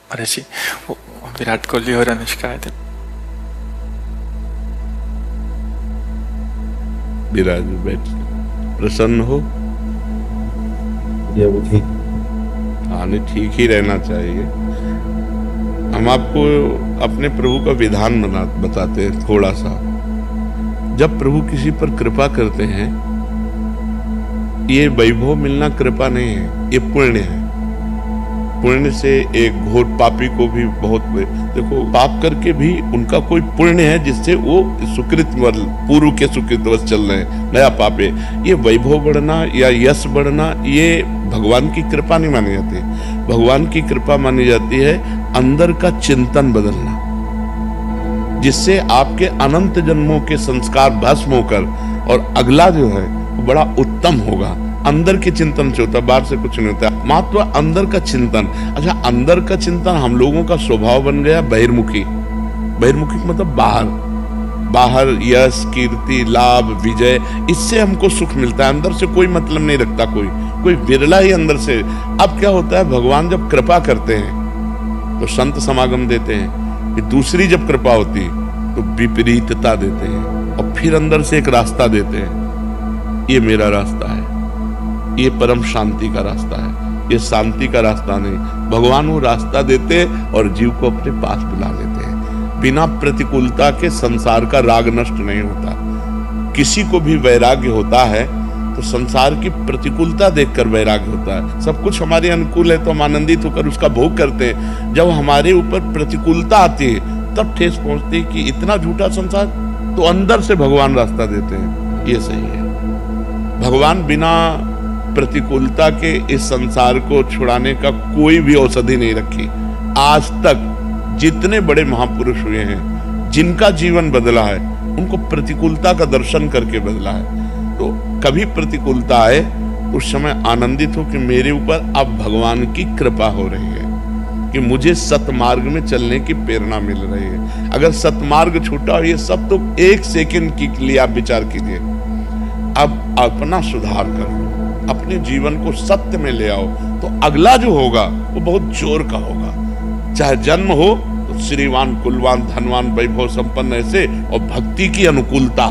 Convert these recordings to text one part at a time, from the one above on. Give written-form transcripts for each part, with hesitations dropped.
अरे जी, वो विराट कोहली और अनुष्का आए थे। विराज बैठ, प्रसन्न हो? ये वो ठीक। हाँ, नहीं, ठीक ही रहना चाहिए। हम आपको अपने प्रभु का विधान बताते हैं थोड़ा सा। जब प्रभु किसी पर कृपा करते हैं, ये वैभव मिलना कृपा नहीं है, ये पुण्य है। पुण्य से एक घोर पापी को भी बहुत, देखो, पाप करके भी उनका कोई पुण्य है जिससे वो सुकृत पूर्व के सुकृतवश चल रहे हैं, नया पाप है। ये वैभव बढ़ना या यश बढ़ना, ये भगवान की कृपा नहीं मानी जाती। भगवान की कृपा मानी जाती है अंदर का चिंतन बदलना, जिससे आपके अनंत जन्मों के संस्कार भस्म होकर और अगला जो है वो बड़ा उत्तम होगा। अंदर के चिंतन से होता, बाहर से कुछ नहीं होता। महत्व अंदर का चिंतन। अच्छा, अंदर का चिंतन हम लोगों का स्वभाव बन गया बहिर्मुखी। बहिर्मुखी मतलब बाहर यश, कीर्ति, लाभ, विजय, इससे हमको सुख मिलता है। अंदर से कोई मतलब नहीं रखता कोई विरला ही अंदर से। अब क्या होता है, भगवान जब कृपा करते हैं तो संत समागम देते हैं, फिर दूसरी जब कृपा होती तो विपरीतता देते हैं, और फिर अंदर से एक रास्ता देते हैं। ये मेरा रास्ता है, ये परम शांति का रास्ता है, ये शांति का रास्ता नहीं। भगवान वो रास्ता देते और जीव को अपने पास बुला लेते हैं। बिना प्रतिकूलता के संसार का राग नष्ट नहीं होता। किसी को भी वैराग्य होता है तो संसार की प्रतिकूलता देखकर वैराग्य होता है। सब कुछ हमारे अनुकूल है तो हम आनंदित होकर उसका भोग करते हैं। जब हमारे ऊपर प्रतिकूलता आती है तब ठेस पहुंचती है कि इतना झूठा संसार, तो अंदर से भगवान रास्ता देते हैं। ये सही है। भगवान बिना प्रतिकूलता के इस संसार को छुड़ाने का कोई भी औषधि नहीं रखी। आज तक जितने बड़े महापुरुष हुए हैं, जिनका जीवन बदला है, उनको प्रतिकूलता का दर्शन करके बदला है। तो कभी प्रतिकूलता आए उस समय आनंदित हो कि मेरे ऊपर अब भगवान की कृपा हो रही है, कि मुझे सतमार्ग में चलने की प्रेरणा मिल रही है। अगर सतमार्ग छूटा हो, ये सब तो एक सेकंड के लिए आप विचार कीजिए। अब अपना सुधार करो, अपने जीवन को सत्य में ले आओ, तो अगला जो होगा वो बहुत जोर का होगा। चाहे जन्म हो तो श्रीवान, कुलवान, धनवान, वैभव संपन्न ऐसे, और भक्ति की अनुकूलता,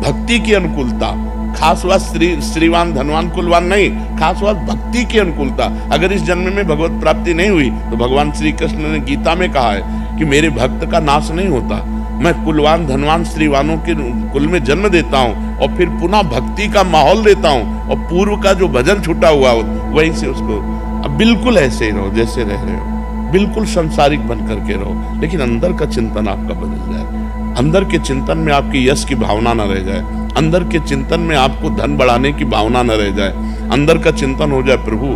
भक्ति की अनुकूलता। खास बात श्रीवान, धनवान, कुलवान नहीं, खास बात भक्ति की अनुकूलता। अगर इस जन्म में भगवत प्राप्ति नहीं हुई तो भगवान श्री कृष्ण ने गीता में कहा है कि मेरे भक्त का नाश नहीं होता। मैं कुलवान, धनवान, श्रीवानों के कुल में जन्म देता हूँ और फिर पुनः भक्ति का माहौल देता हूँ, और पूर्व का जो भजन छूटा हुआ वहीं से उसको। अब बिल्कुल ऐसे ही रहो जैसे रह रहे हो, बिल्कुल संसारिक बन करके रहो, लेकिन अंदर का चिंतन आपका बदल जाए। अंदर के चिंतन में आपकी यश की भावना न रह जाए, अंदर के चिंतन में आपको धन बढ़ाने की भावना न रह जाए। अंदर का चिंतन हो जाए, प्रभु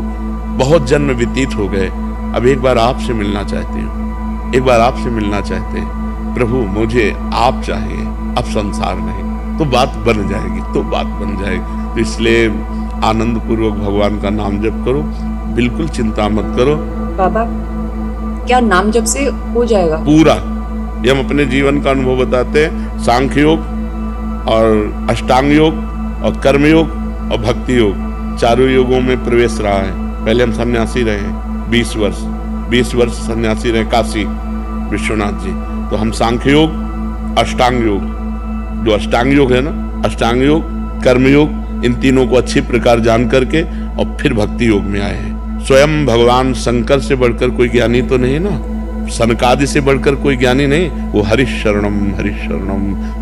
बहुत जन्म व्यतीत हो गए, अब एक बार आपसे मिलना चाहती हूँ, एक बार आपसे मिलना चाहते हैं प्रभु, मुझे आप चाहिए, अब संसार नहीं। तो बात बन जाएगी, तो बात बन जाएगी। तो इसलिए आनंद पूर्वक भगवान का नाम जप करो, बिल्कुल चिंता मत करो। बाबा, क्या नाम जप से हो जाएगा पूरा? ये हम अपने जीवन का अनुभव बताते हैं। सांख्य योग और अष्टांग योग और कर्म योग और भक्ति योग, चारों योगों में प्रवेश रहा है। पहले हम सन्यासी रहे 20 वर्ष सन्यासी रहे काशी विश्वनाथ जी। तो हम सांख्य योग, अष्टांग योग, जो अष्टांग योग है ना, अष्टांग योग, कर्म योग, इन तीनों को अच्छी प्रकार जान करके और फिर भक्ति योग में आए हैं। स्वयं भगवान शंकर से बढ़कर कोई ज्ञानी तो नहीं ना, सनकादि से बढ़कर कोई ज्ञानी नहीं। वो हरिशरणम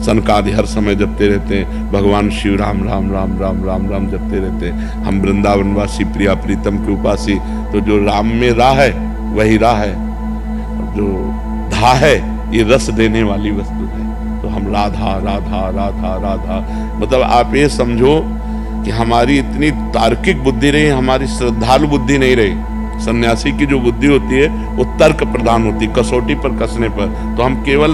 सनकादि हर समय जपते रहते हैं। भगवान शिव राम राम राम राम राम राम जपते रहते हैं। हम वृंदावनवासी प्रिया प्रीतम के उपासी, तो जो राम में राह है वही राह है, जो धा है ये रस देने वाली वस्तु है। तो हम राधा राधा राधा राधा, मतलब आप ये समझो कि हमारी इतनी तार्किक बुद्धि रही, हमारी श्रद्धालु बुद्धि नहीं रही। सन्यासी की जो बुद्धि होती है वो तर्क प्रधान होती, कसौटी पर कसने पर। तो हम केवल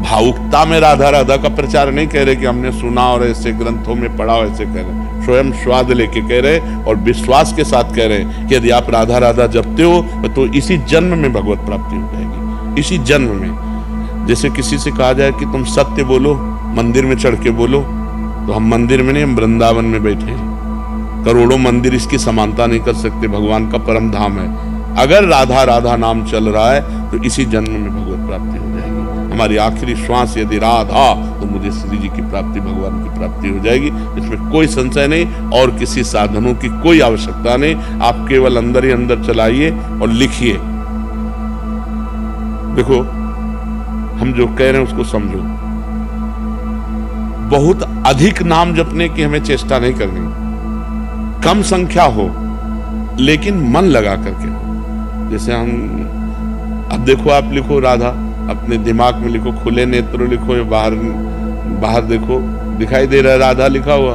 भावुकता में राधा राधा का प्रचार नहीं कह रहे कि हमने सुना और ऐसे ग्रंथों में पढ़ा, ऐसे कह रहे, स्वयं स्वाद लेके कह रहे और विश्वास के साथ कह रहे कि यदि आप राधा राधा जपते हो तो इसी जन्म में भगवत प्राप्ति हो जाएगी, इसी जन्म में। जैसे किसी से कहा जाए कि तुम सत्य बोलो, मंदिर में चढ़ के बोलो, तो हम मंदिर में नहीं, हम वृंदावन में बैठे हैं। करोड़ों मंदिर इसकी समानता नहीं कर सकते, भगवान का परम धाम है। अगर राधा राधा नाम चल रहा है तो इसी जन्म में भगवत प्राप्ति हो जाएगी। हमारी आखिरी श्वास यदि राधा तो मुझे श्री जी की प्राप्ति, भगवान की प्राप्ति हो जाएगी। इसमें कोई संशय नहीं और किसी साधनों की कोई आवश्यकता नहीं। आप केवल अंदर ही अंदर चलाइए और लिखिए। देखो, हम जो कह रहे हैं उसको समझो। बहुत अधिक नाम जपने की हमें चेष्टा नहीं करनी, कम संख्या हो लेकिन मन लगा करके हो। जैसे हम, अब देखो, आप लिखो राधा, अपने दिमाग में लिखो, खुले नेत्र लिखो या बाहर देखो, दिखाई दे रहा है राधा लिखा हुआ,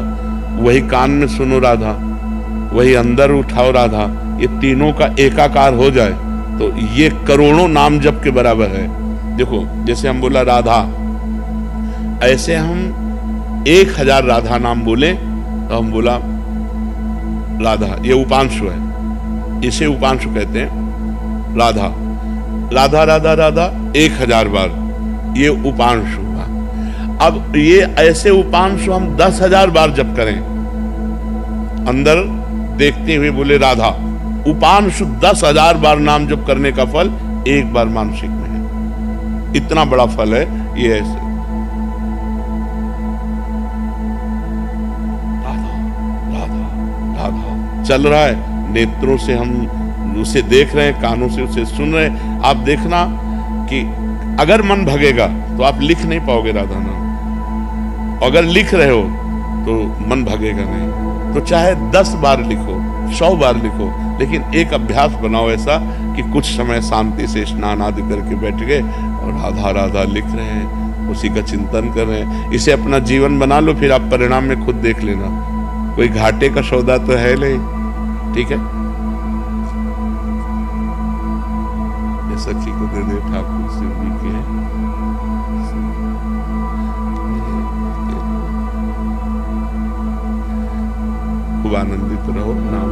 वही कान में सुनो राधा, वही अंदर उठाओ राधा। ये तीनों का एकाकार हो जाए तो ये करोड़ों नाम जप के बराबर है। देखो, जैसे हम बोला राधा, ऐसे हम 1000 राधा नाम बोले तो हम बोला राधा, ये उपांशु है, इसे उपांशु कहते हैं। राधा राधा राधा राधा 1000 बार, ये उपांशु हुआ। अब ये ऐसे उपांशु हम 10,000 बार जप करें, अंदर देखते हुए बोले राधा, उपांशु 10,000 बार नाम जप करने का फल एक बार मानसिक में है। इतना बड़ा फल है ये। ऐसे राधा राधा राधा चल रहा है, नेत्रों से हम उसे देख रहे हैं, कानों से उसे सुन रहे हैं। आप देखना कि अगर मन भगेगा तो आप लिख नहीं पाओगे राधा नाम, अगर लिख रहे हो तो मन भगेगा नहीं। तो चाहे 10 बार लिखो, 100 बार लिखो, लेकिन एक अभ्यास बनाओ ऐसा कि कुछ समय शांति से स्नान आदि करके बैठ गए और राधा राधा लिख रहे हैं, उसी का चिंतन कर रहे हैं। इसे अपना जीवन बना लो, फिर आप परिणाम में खुद देख लेना। कोई घाटे का सौदा तो है नहीं, ठीक है। सखी को दे दे ठाकुर से भी के, खूब आनंदित रहो नाम